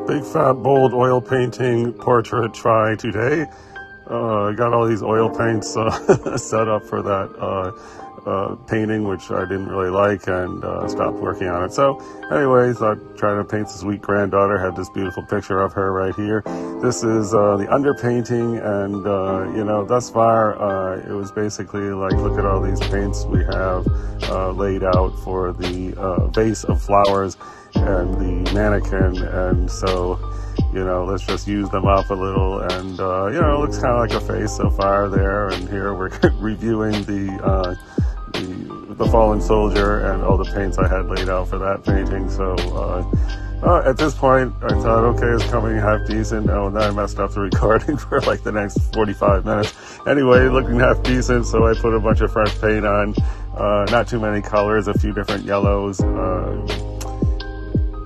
Big fat bold oil painting portrait try today. I got all these oil paints set up for that painting, which I didn't really like, and stopped working on it. So anyways, I tried to paint the sweet granddaughter. Had this beautiful picture of her right here. This is the underpainting, and you know, thus far it was basically like, look at all these paints we have laid out for the vase of flowers and the mannequin, and so, you know, let's just use them up a little, and you know, it looks kind of like a face so far there. And here we're reviewing the fallen soldier and all the paints I had laid out for that painting. So at this point I thought, okay, it's coming half decent. Oh, and then I messed up the recording for like the next 45 minutes. Anyway, looking half decent, so I put a bunch of fresh paint on, not too many colors, a few different yellows,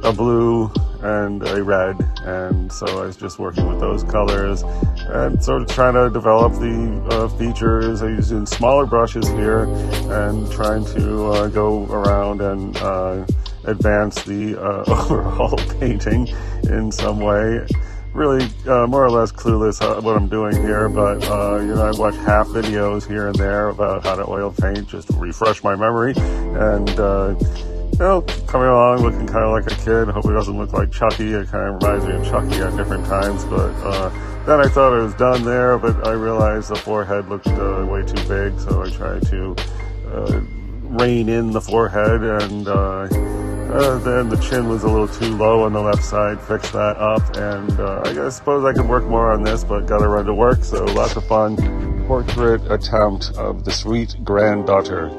a blue and a red, and so I was just working with those colors and sort of trying to develop the features. I'm using smaller brushes here and trying to go around and advance the overall painting in some way. Really more or less clueless what I'm doing here, but you know, I watch half videos here and there about how to oil paint just to refresh my memory, and you know, coming along looking kind of like a kid. Hope it doesn't look like Chucky. It kind of reminds me of Chucky at different times, but then I thought I was done there, but I realized the forehead looked way too big, so I tried to rein in the forehead, and then the chin was a little too low on the left side. Fix that up, and I suppose I could work more on this, but gotta run to work. So lots of fun portrait attempt of the sweet granddaughter.